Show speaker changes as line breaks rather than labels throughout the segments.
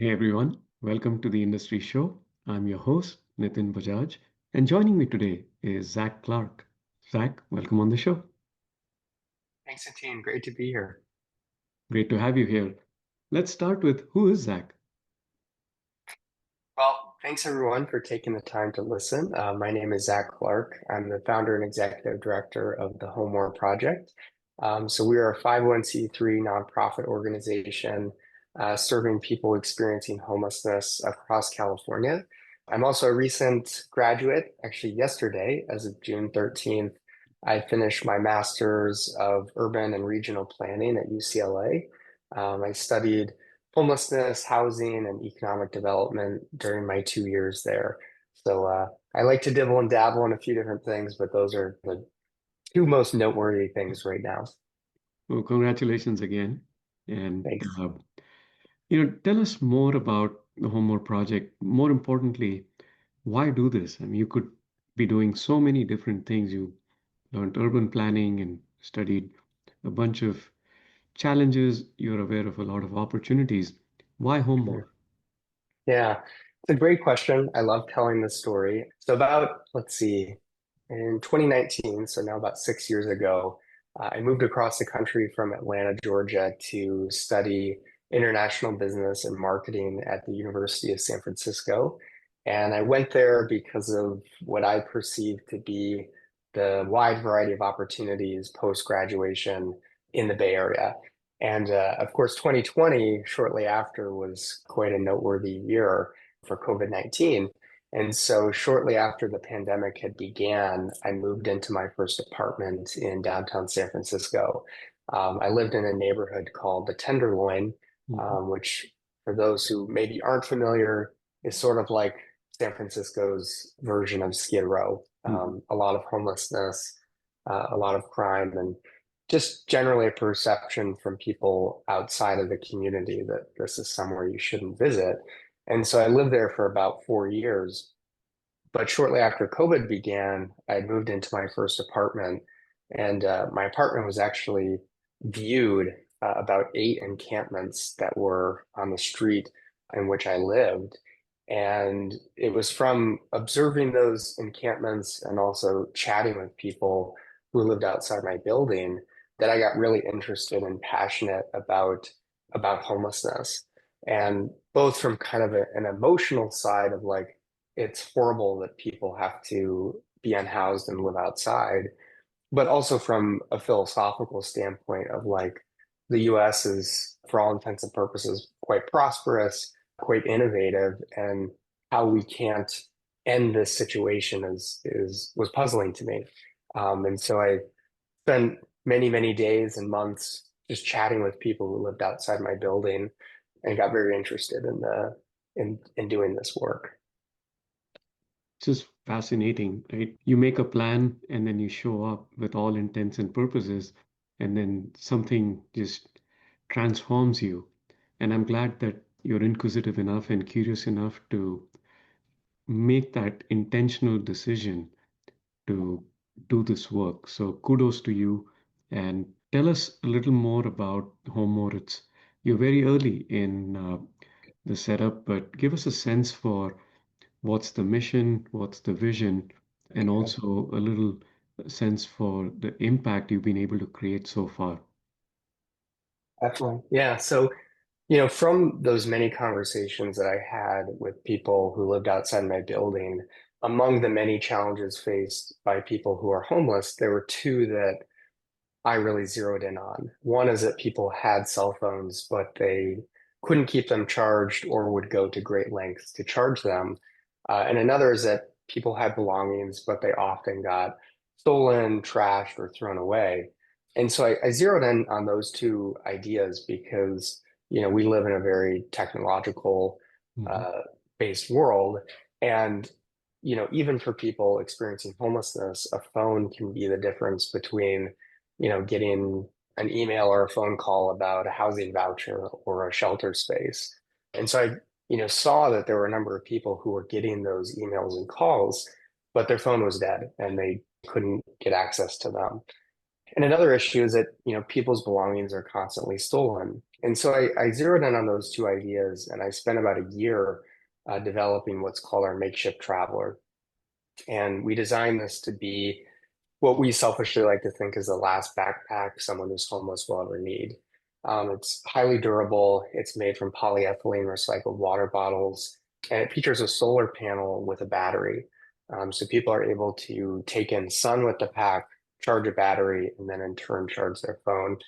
Hey everyone, welcome to the Industry Show. I'm your host, Nitin Bajaj, and joining me today is Zac Clark. Zac, welcome on the show.
Thanks, Satine. Great to be here.
Great to have you here. Let's start with who is Zac?
Well, thanks everyone for taking the time to listen. My name is Zac Clark. I'm the founder and executive director of the HomeMore Project. So we are a 501(c)(3) nonprofit organization serving people experiencing homelessness across California. I'm also a recent graduate. Actually, yesterday, as of June 13th, I finished my master's of urban and regional planning at UCLA. I studied homelessness, housing, and economic development during my 2 years there. So I like to dibble and dabble in a few different things, but those are the two most noteworthy things right now.
Well, congratulations again. And
Thanks.
tell us more about the Homework Project. More importantly, why do this? I mean, you could be doing so many different things. You learned urban planning and studied a bunch of challenges. You're aware of a lot of opportunities. Why
Mhm.
Homework?
Yeah, it's a great question. I love telling this story. So about, let's see, in 2019, so now about 6 years ago, I moved across the country from Atlanta, Georgia to study international business and marketing at the University of San Francisco. And I went there because of what I perceived to be the wide variety of opportunities post-graduation in the Bay Area. And of course, 2020, shortly after, was quite a noteworthy year for COVID-19. And so shortly after the pandemic had began, I moved into my first apartment in downtown San Francisco. I lived in a neighborhood called the Tenderloin,
Mhm.
which for those who maybe aren't familiar, is sort of like San Francisco's version of Skid Row.
Mhm.
A lot of homelessness, a lot of crime, and just generally a perception from people outside of the community that this is somewhere you shouldn't visit. And so I lived there for about 4 years. But shortly after COVID began, I had moved into my first apartment, and my apartment was actually viewed about 8 encampments that were on the street in which I lived. And it was from observing those encampments and also chatting with people who lived outside my building that I got really interested and passionate about homelessness. And both from kind of an emotional side of like, it's horrible that people have to be unhoused and live outside, but also from a philosophical standpoint of like the US is, for all intents and purposes, quite prosperous, quite innovative, and how we can't end this situation is was puzzling to me. And so I spent many days and months just chatting with people who lived outside my building and got very interested in the in doing this work.
It's just fascinating, right? You make a plan and then you show up with all intents and purposes, and then something just transforms you. And I'm glad that you're inquisitive enough and curious enough to make that intentional decision to do this work. So kudos to you. And tell us a little more about HomeMore. You're very early in the setup, but give us a sense for what's the mission, what's the vision, and also a little sense for the impact you've been able to create so far.
Definitely. Yeah. So, from those many conversations that I had with people who lived outside my building, among the many challenges faced by people who are homeless, there were two that I really zeroed in on. One is that people had cell phones, but they couldn't keep them charged or would go to great lengths to charge them. And another is that people had belongings, but they often got stolen, trashed, or thrown away. And so I zeroed in on those two ideas because, we live in a very technological
Mhm.
uh, based world. And, even for people experiencing homelessness, a phone can be the difference between getting an email or a phone call about a housing voucher or a shelter space. And so I, saw that there were a number of people who were getting those emails and calls, but their phone was dead and they couldn't get access to them. And another issue is that, people's belongings are constantly stolen. And so I zeroed in on those two ideas and I spent about a year developing what's called our makeshift traveler. And we designed this to be what we selfishly like to think is the last backpack someone who's homeless will ever need. It's highly durable. It's made from polyethylene recycled water bottles, and it features a solar panel with a battery. So people are able to take in sun with the pack, charge a battery, and then in turn charge their phone.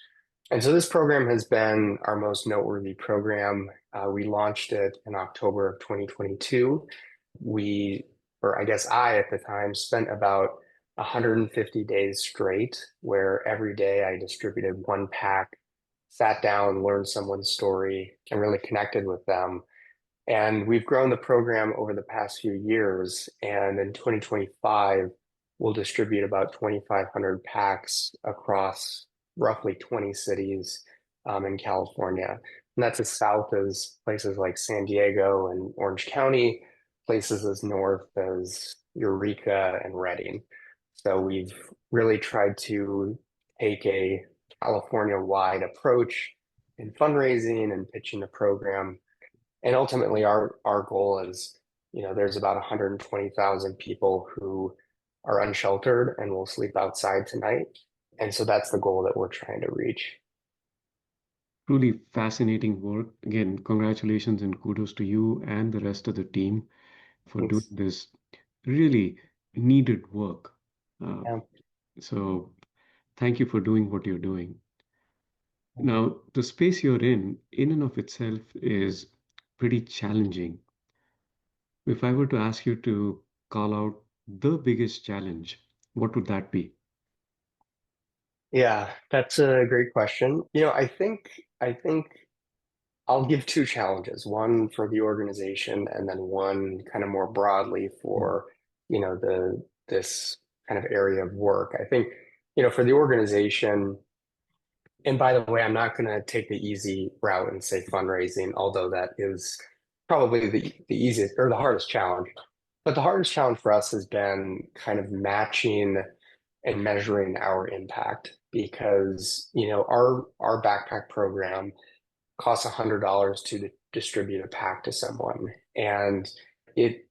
And so this program has been our most noteworthy program. We launched it in October of 2022. We, or I guess I at the time, spent about 150 days straight, where every day I distributed one pack, sat down, learned someone's story, and really connected with them. And we've grown the program over the past few years. And in 2025, we'll distribute about 2,500 packs across roughly 20 cities in California. And that's as south as places like San Diego and Orange County, places as north as Eureka and Redding. So we've really tried to take a California-wide approach in fundraising and pitching the program, and ultimately, our goal is, there's about 120,000 people who are unsheltered and will sleep outside tonight. And so that's the goal that we're trying to reach.
Truly fascinating work. Again, congratulations and kudos to you and the rest of the team for doing
Thanks.
this really needed work. Uh,
Yeah.
so thank you for doing what you're doing. Now, the space you're in and of itself, is pretty challenging. If I were to ask you to call out the biggest challenge, what would that be?
Yeah, that's a great question. I think I'll give two challenges, one for the organization and then one kind of more broadly
Mm,
for, the this kind of area of work. I think, for the organization. And by the way, I'm not going to take the easy route and say fundraising, although that is probably the easiest or the hardest challenge. But the hardest challenge for us has been kind of matching and measuring our impact because, our backpack program costs $100 to distribute a pack to someone. And it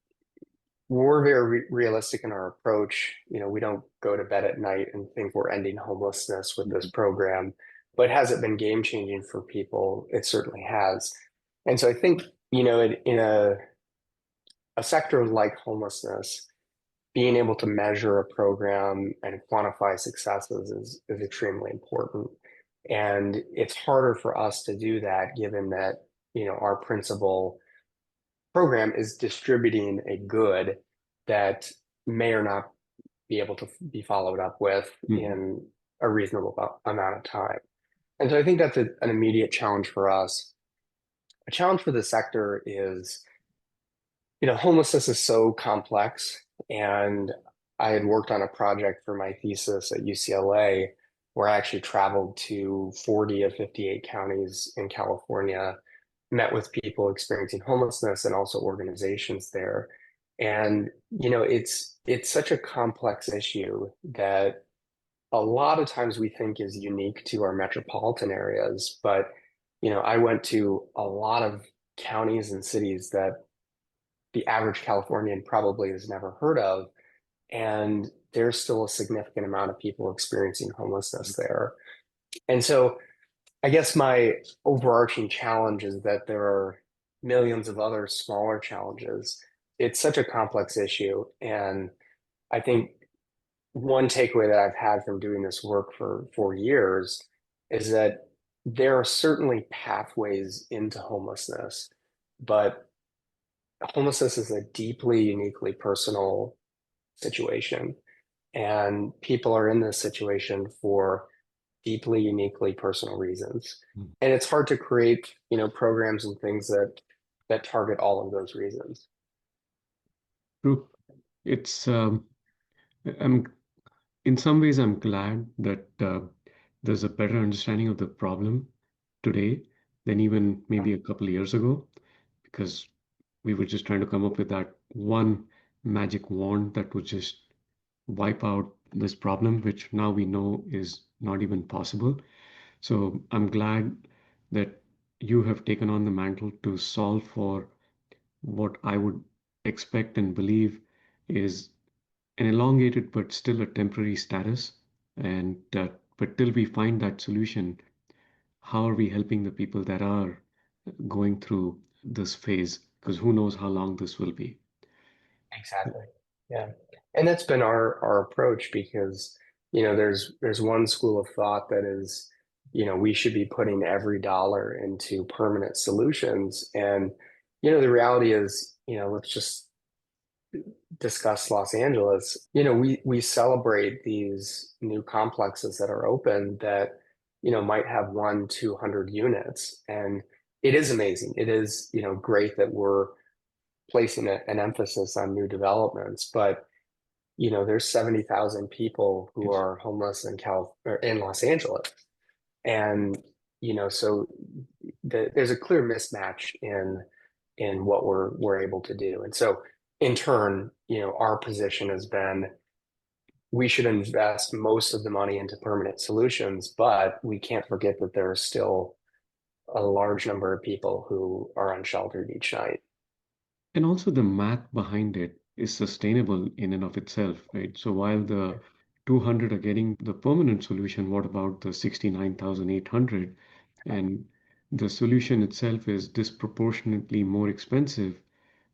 we're very realistic in our approach. We don't go to bed at night and think we're ending homelessness with this
mhm,
program, but has it been game changing for people? It certainly has. And so I think, in a sector like homelessness, being able to measure a program and quantify successes is extremely important. And it's harder for us to do that given that, our principal program is distributing a good that may or not be able to be followed up with
mhm.
in a reasonable amount of time. And so I think that's an immediate challenge for us. A challenge for the sector is, homelessness is so complex. And I had worked on a project for my thesis at UCLA where I actually traveled to 40 of 58 counties in California, met with people experiencing homelessness and also organizations there. And, it's such a complex issue that a lot of times we think is unique to our metropolitan areas. But, I went to a lot of counties and cities that the average Californian probably has never heard of. And there's still a significant amount of people experiencing homelessness there. And so I guess my overarching challenge is that there are millions of other smaller challenges. It's such a complex issue. And I think one takeaway that I've had from doing this work for 4 years is that there are certainly pathways into homelessness, but homelessness is a deeply, uniquely personal situation. And people are in this situation for deeply, uniquely personal reasons.
Mm.
And it's hard to create, programs and things that target all of those reasons.
True. It's I'm in some ways I'm glad that there's a better understanding of the problem today than even maybe a couple of years ago, because we were just trying to come up with that one magic wand that would just wipe out this problem, which now we know is not even possible. So I'm glad that you have taken on the mantle to solve for what I would expect and believe is an elongated but still a temporary status. And but till we find that solution, how are we helping the people that are going through this phase? Because who knows how long this will be.
Exactly. Yeah. And that's been our approach because, there's one school of thought that is, we should be putting every dollar into permanent solutions. And, the reality is, let's just discuss Los Angeles. We celebrate these new complexes that are open that, might have 200 units. And it is amazing. It is, great that we're placing an emphasis on new developments, but there's 70,000 people who
Yes.
are homeless or in Los Angeles. And, so there's a clear mismatch in what we're able to do. And so in turn, our position has been we should invest most of the money into permanent solutions, but we can't forget that there are still a large number of people who are unsheltered each night.
And also the math behind it is sustainable in and of itself, right? So while the 200 are getting the permanent solution, what about the 69,800? And the solution itself is disproportionately more expensive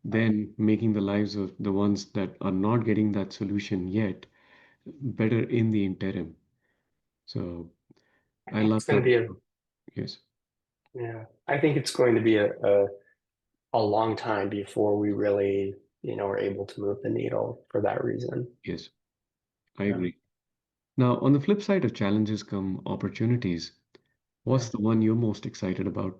than making the lives of the ones that are not getting that solution yet better in the interim. So
I
I
think
love
it's going to
that.
be a
Yes,
Yeah, I think it's going to be a long time before we really, are able to move the needle for that reason.
yes, I
Yeah.
agree. Now, on the flip side of challenges come opportunities.
Yeah.
What's the one you're most excited about?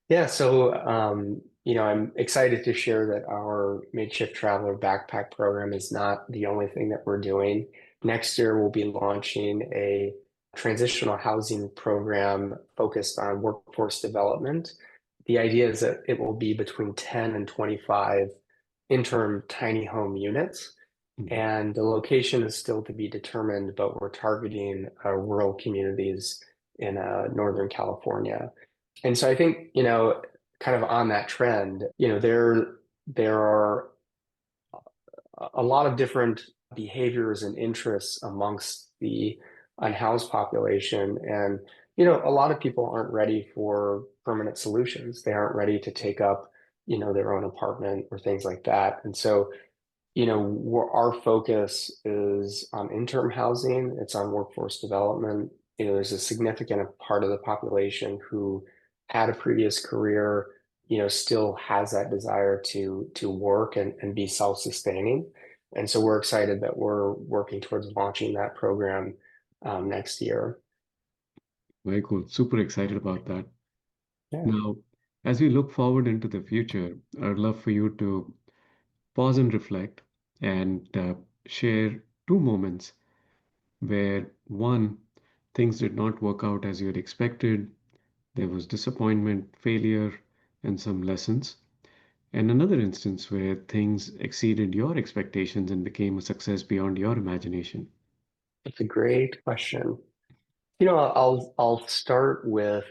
Yeah, so I'm excited to share that our Makeshift Traveler Backpack program is not the only thing that we're doing. Next year, we'll be launching a transitional housing program focused on workforce development. The idea is that it will be between 10 and 25 interim tiny home units,
Mhm.
and the location is still to be determined, but we're targeting rural communities in Northern California. And so I think, kind of on that trend, there are a lot of different behaviors and interests amongst the unhoused population. And, a lot of people aren't ready for permanent solutions. They aren't ready to take up, their own apartment or things like that. And so our focus is on interim housing, it's on workforce development. There's a significant part of the population who had a previous career, still has that desire to work and be self-sustaining. And so we're excited that we're working towards launching that program next year.
Very cool. Super excited about that.
Yeah.
Now, as we look forward into the future, I'd love for you to pause and reflect and share two moments where one, things did not work out as you had expected, there was disappointment, failure, and some lessons, and another instance where things exceeded your expectations and became a success beyond your imagination.
That's a great question. I'll start with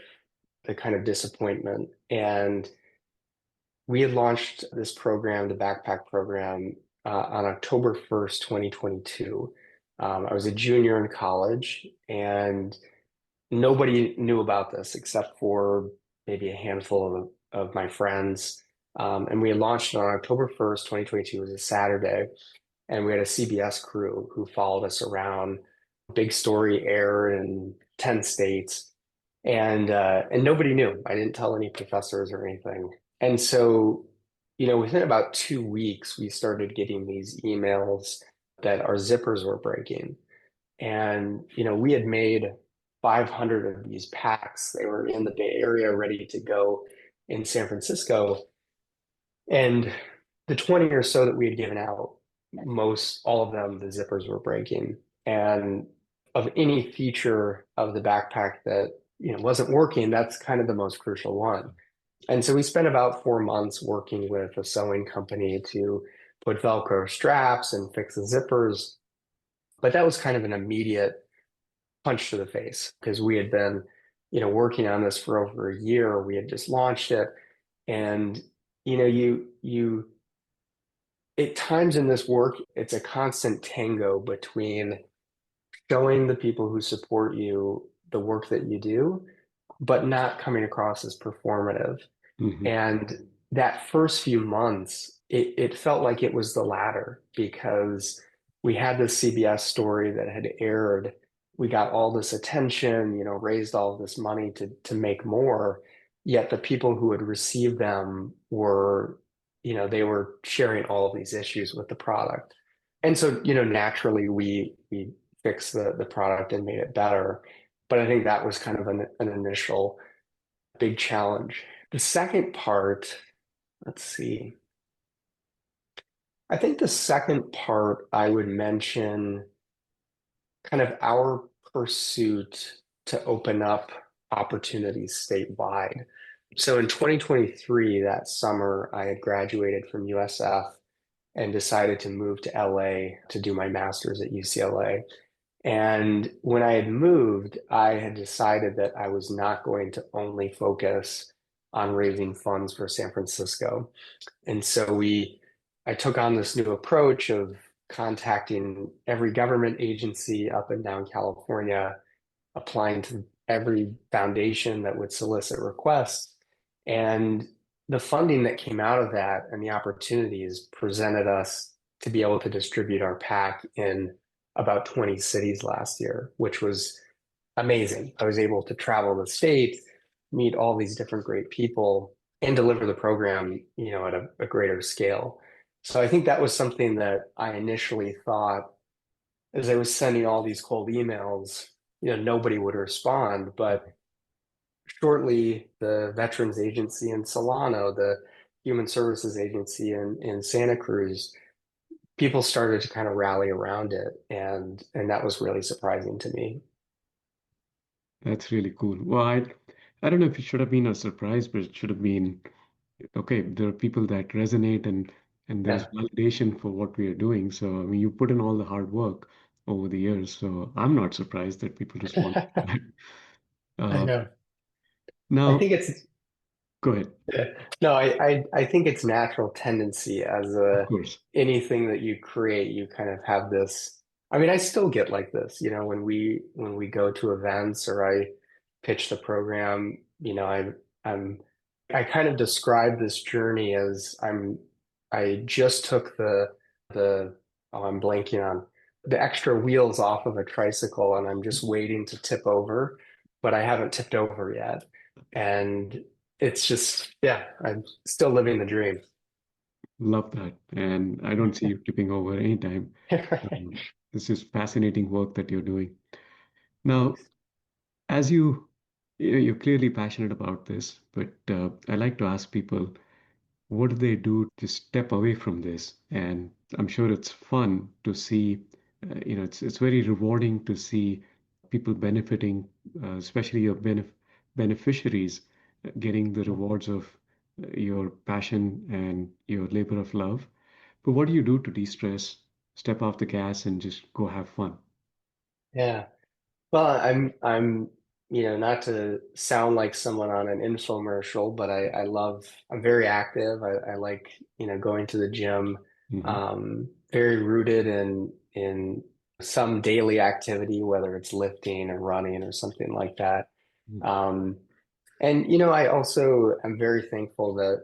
the kind of disappointment. And we had launched this program, the backpack program, on October 1st, 2022. I was a junior in college, and nobody knew about this except for maybe a handful of my friends. And we had launched it on October 1st, 2022. It was a Saturday, and we had a CBS crew who followed us around. Big story aired in 10 states, and nobody knew. I didn't tell any professors or anything. And so, within about 2 weeks, we started getting these emails that our zippers were breaking. And, we had made 500 of these packs. They were in the Bay Area ready to go in San Francisco. And the 20 or so that we had given out, most all of them, the zippers were breaking. And of any feature of the backpack that, wasn't working, that's kind of the most crucial one. And so we spent about 4 months working with a sewing company to put Velcro straps and fix the zippers. But that was kind of an immediate punch to the face because we had been working on this for over a year. We had just launched it, and you at times in this work, it's a constant tango between showing the people who support you the work that you do, but not coming across as performative.
Hmm.
And that first few months, it felt like it was the latter because we had this CBS story that had aired. We got all this attention, raised all this money to make more. Yet the people who had received them were, they were sharing all of these issues with the product. And so, naturally we fixed the product and made it better. But I think that was kind of an initial big challenge. The second part, let's see. I think the second part I would mention kind of our pursuit to open up opportunities statewide. So in 2023, that summer, I had graduated from USF and decided to move to LA to do my master's at UCLA. And when I had moved, I had decided that I was not going to only focus on raising funds for San Francisco. And so I took on this new approach of contacting every government agency up and down California, applying to every foundation that would solicit requests. And the funding that came out of that and the opportunities presented us to be able to distribute our pack in about 20 cities last year, which was amazing. I was able to travel the state, meet all these different great people, and deliver the program, at a greater scale. So I think that was something that I initially thought as I was sending all these cold emails, nobody would respond. But shortly, the Veterans Agency in Solano, the Human Services Agency in Santa Cruz, people started to kind of rally around it, and that was really surprising to me.
That's really cool. Well, I don't know if it should have been a surprise, but it should have been okay. There are people that resonate, and there's
Yeah,
validation for what we are doing. So, I mean, you put in all the hard work over the years. So I'm not surprised that people respond to that.
I
Uh,
know. I
now,
think it's
go ahead.
Yeah. No, I think it's natural tendency as
Of course.
anything that you create, you kind of have this. I mean, I still get like this, when we go to events or I pitch the program, I'm I kind of describe this journey as I just took the oh, I'm blanking on the extra wheels off of a tricycle and I'm just waiting to tip over, but I haven't tipped over yet. And it's just, yeah, I'm still living the dream.
Love that. And I don't see you tipping over anytime.
Right.
Um, this is fascinating work that you're doing. Now,
Thanks.
as you're clearly passionate about this, but I like to ask people, what do they do to step away from this? And I'm sure it's fun to see, it's very rewarding to see people benefiting, especially your beneficiaries getting the rewards of your passion and your labor of love. But what do you do to de-stress, step off the gas, and just go have fun?
Yeah. Well, not to sound like someone on an infomercial, but I'm very active. I like, going to the gym,
Hmm.
very rooted in some daily activity, whether it's lifting or running or something like that. Um, And I also am very thankful that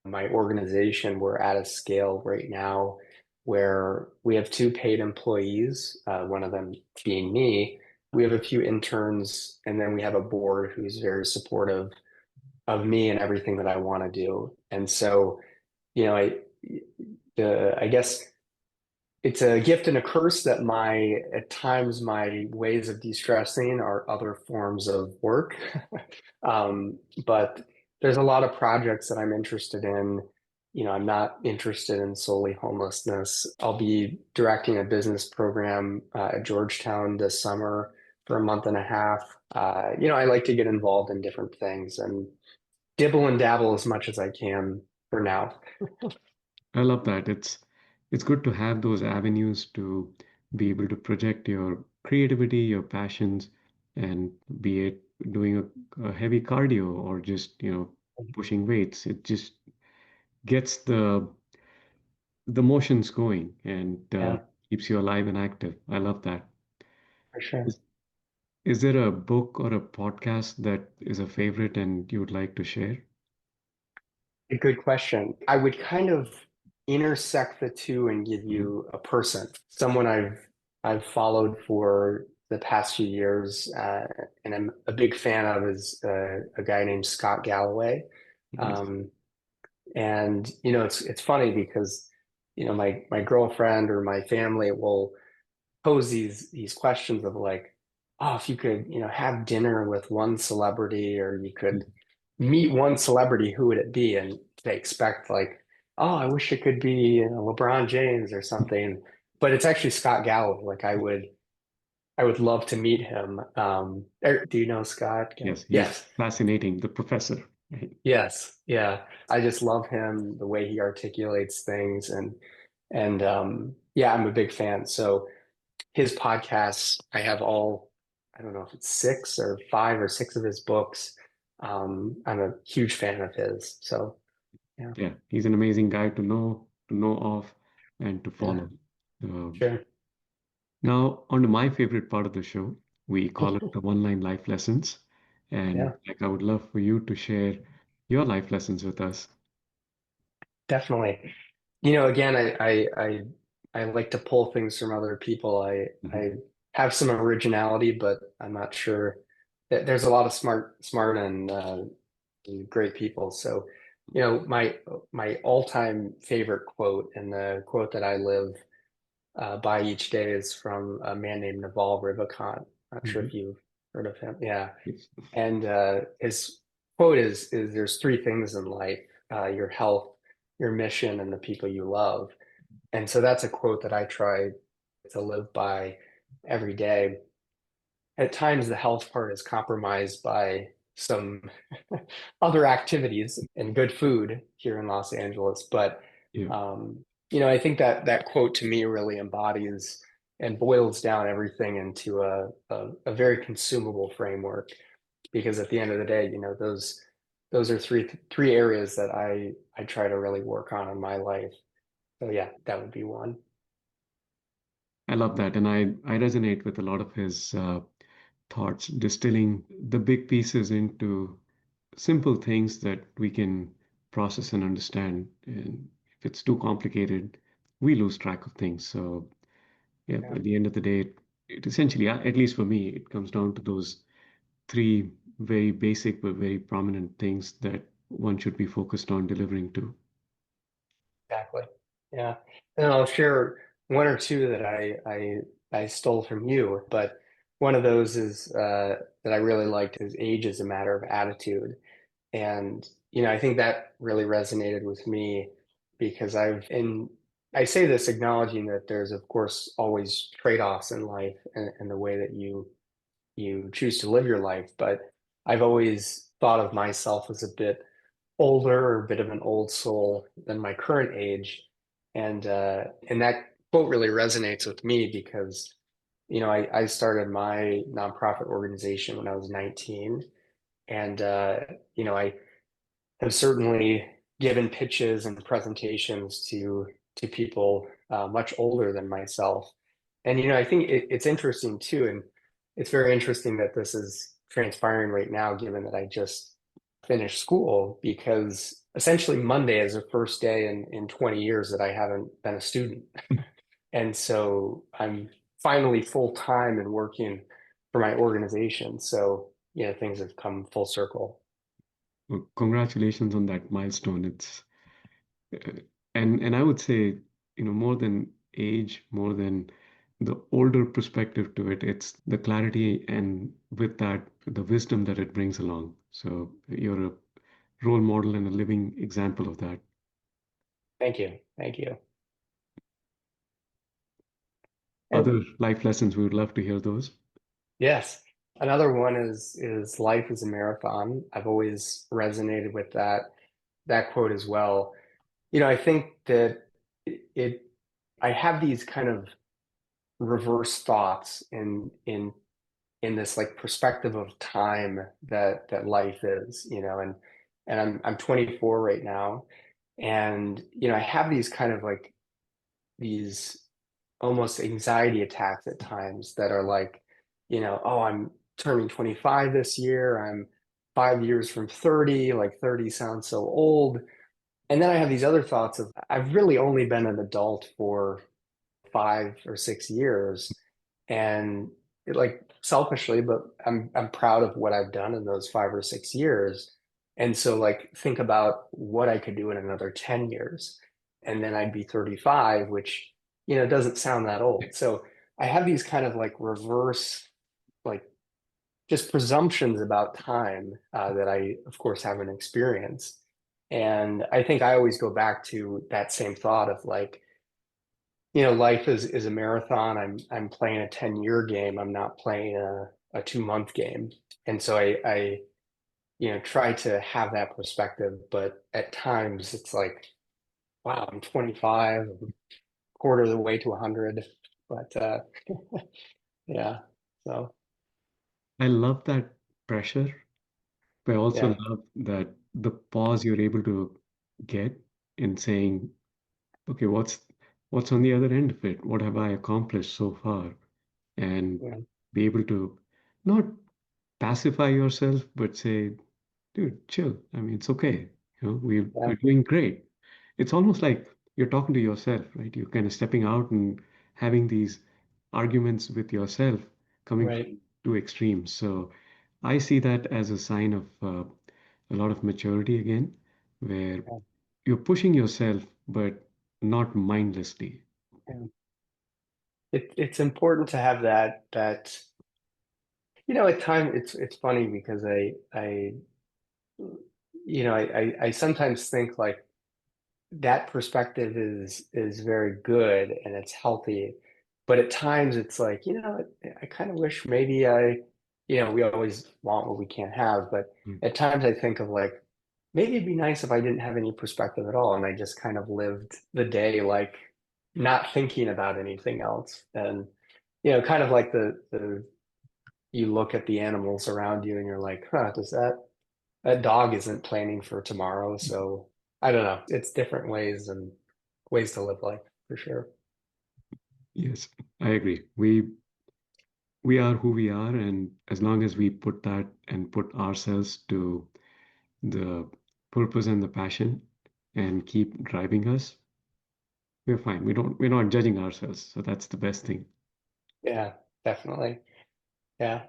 my organization, we're at a scale right now where we have two paid employees, one of them being me. We have a few interns, and then we have a board who's very supportive of me and everything that I want to do. And so, you know, I I guess it's a gift and a curse that at times my ways of de-stressing are other forms of work. But there's a lot of projects that I'm interested in. I'm not interested in solely homelessness. I'll be directing a business program at Georgetown this summer for a month and a half. I like to get involved in different things and dibble and dabble as much as I can for now.
I love that. It's good to have those avenues to be able to project your creativity, your passions, and be it doing a heavy cardio or just, pushing weights. It just gets the motions going and
Yeah,
keeps you alive and active. I love that.
for sure.
Is, is there a book or a podcast that is a favorite and you would like to share?
A good question. I would kind of intersect the two and give
Mhm.
you a person, someone I've followed for the past few years, and I'm a big fan of is a guy named Scott Galloway.
Nice.
Um, and it's funny because my girlfriend or my family will pose these questions of like, oh, if you could, have dinner with one celebrity or you could meet one celebrity, who would it be? And they expect like, oh, I wish it could be, LeBron James or something. But it's actually Scott Galloway. Like I would love to meet him. Do you know Scott?
Yes, he's
Yes.
fascinating. The professor. Right?
Yes. Yeah. I just love him, the way he articulates things and yeah, I'm a big fan. So his podcasts, I have I don't know if it's six or five or six of his books. I'm a huge fan of his. So yeah,
Yeah, he's an amazing guy to know of, and to
yeah,
follow. Um,
sure.
Now, on to my favorite part of the show. We call it the one-line life lessons. And
Yeah,
like I would love for you to share your life lessons with us.
definitely. Again, I like to pull things from other people. I
Mhm.
have some originality, but I'm not sure that there's a lot of smart and great people. So, my all-time favorite quote and the quote that I live by each day is from a man named Naval Ravikant. Not sure if
Mhm.
you've heard of him. Yeah.
Yes.
And his quote is there's three things in life, your health, your mission, and the people you love. And so that's a quote that I try to live by every day. At times, the health part is compromised by some other activities and good food here in Los Angeles. But
Yeah.
I think that quote to me really embodies and boils down everything into a very consumable framework. Because at the end of the day, those are three areas that I try to really work on in my life. So yeah, that would be one.
I love that. And I resonate with a lot of his thoughts, distilling the big pieces into simple things that we can process and understand. And if it's too complicated, we lose track of things. So yeah,
Yeah,
at the end of the day, it essentially, at least for me, it comes down to those three very basic but very prominent things that one should be focused on delivering to.
exactly. Yeah. And I'll share one or two that I stole from you, but one of those is that I really liked is age is a matter of attitude. And, I think that really resonated with me because I say this acknowledging that there's, of course, always trade-offs in life and the way that you choose to live your life. But I've always thought of myself as a bit older or a bit of an old soul than my current age. And that quote really resonates with me because, I started my nonprofit organization when I was 19. And, I have certainly given pitches and presentations to people much older than myself. And I think it's interesting too, and it's very interesting that this is transpiring right now, given that I just finished school, because essentially Monday is the first day in 20 years that I haven't been a student. And so I'm finally full time and working for my organization. So, things have come full circle.
Well, congratulations on that milestone. It's uh, and I would say, more than age, more than the older perspective to it, it's the clarity and with that, the wisdom that it brings along. So you're a role model and a living example of that.
Thank you. Thank you. And
Other life lessons, we would love to hear those.
yes, another one is life is a marathon. I've always resonated with that quote as well. I think that it I have these kind of reverse thoughts in in this like perspective of time that life is, and I'm 24 right now, and I have these kind of like these almost anxiety attacks at times that are like, oh, I'm turning 25 this year. I'm 5 years from 30. Like 30 sounds so old. And then I have these other thoughts of I've really only been an adult for 5 or 6 years. And like selfishly, but I'm proud of what I've done in those 5 or 6 years. And so like think about what I could do in another 10 years. And then I'd be 35, which, doesn't sound that old. So I have these kind of like reverse, like just presumptions about time that I, of course, haven't experienced. And I think I always go back to that same thought of like, life is a marathon. I'm playing a 10-year game. I'm not playing a 2 month game. And so I try to have that perspective, but at times it's like, wow, I'm 25, I'm quarter of the way to 100. But yeah, so
I love that pressure, but I also
yeah,
love that the pause you're able to get in saying, okay, what's on the other end of it? What have I accomplished so far? And
yeah,
be able to not pacify yourself, but say, dude, chill. I mean, it's okay.
yeah,
We're doing great. It's almost like you're talking to yourself, right? You're kind of stepping out and having these arguments with yourself coming
right.
from two extremes. So I see that as a sign of a lot of maturity again, where
Yeah,
you're pushing yourself, but not mindlessly.
yeah. It's important to have that at times it's funny because I sometimes think like that perspective is very good and it's healthy, but at times it's like, I kind of wish maybe we always want what we can't have, but
Mm.
at times I think of like maybe it'd be nice if I didn't have any perspective at all and I just kind of lived the day like not thinking about anything else. And kind of like the you look at the animals around you and you're like, huh, does that dog isn't planning for tomorrow, so I don't know. It's different ways to live life for sure.
Yes, I agree. We are who we are, and as long as we put that and put ourselves to the purpose and the passion and keep driving us, we're fine. We're not judging ourselves. So that's the best thing.
Yeah, definitely. Yeah.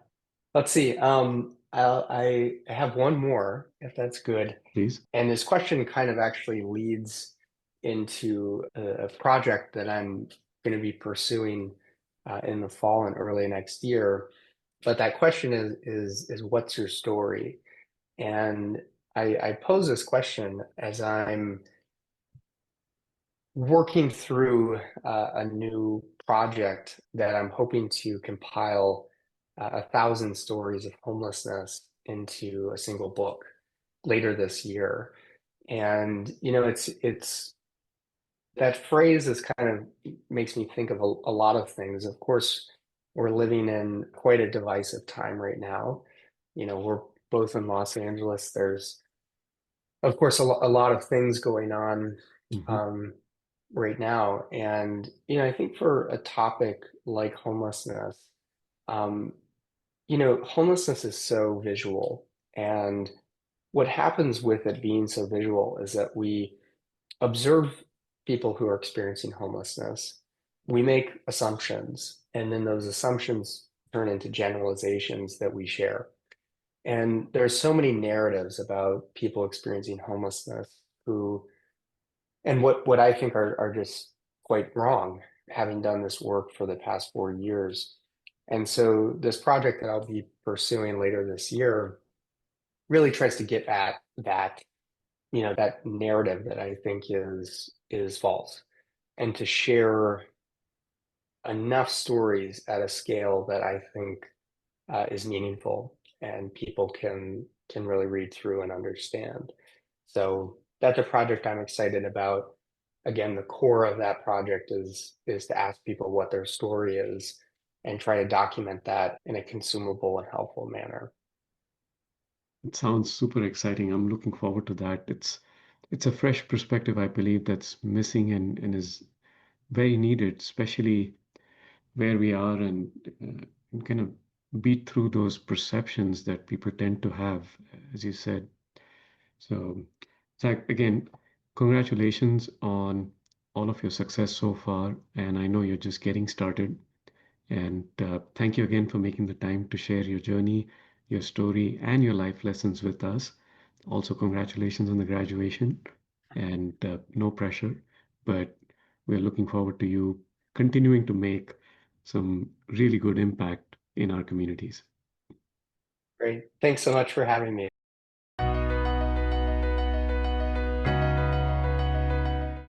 Let's see. I have one more, if that's good.
Please.
And this question kind of actually leads into a project that I'm going to be pursuing in the fall and early next year. But that question is what's your story? And I pose this question as I'm working through a new project that I'm hoping to compile 1,000 stories of homelessness into a single book later this year. And it's that phrase is kind of makes me think of a lot of things. Of course, we're living in quite a divisive time right now. We're both in Los Angeles. There's, of course, a lot of things going on
Hmm.
um, right now. And, I think for a topic like homelessness, um, homelessness is so visual. And what happens with it being so visual is that we observe people who are experiencing homelessness. We make assumptions, and then those assumptions turn into generalizations that we share. And there's so many narratives about people experiencing homelessness who, and what I think are just quite wrong, having done this work for the past 4 years. And so this project that I'll be pursuing later this year really tries to get at that narrative that I think is false, and to share enough stories at a scale that I think is meaningful and people can really read through and understand. So that's a project I'm excited about. Again, the core of that project is to ask people what their story is, and try to document that in a consumable and helpful manner.
It sounds super exciting. I'm looking forward to that. It's a fresh perspective, I believe, that's missing and is very needed, especially where we are and kind of beat through those perceptions that people tend to have, as you said. So, Zach, again, congratulations on all of your success so far. And I know you're just getting started. And thank you again for making the time to share your journey, your story, and your life lessons with us. Also, congratulations on the graduation and no pressure, but we're looking forward to you continuing to make some really good impact in our communities.
Great. Thanks so much for having me.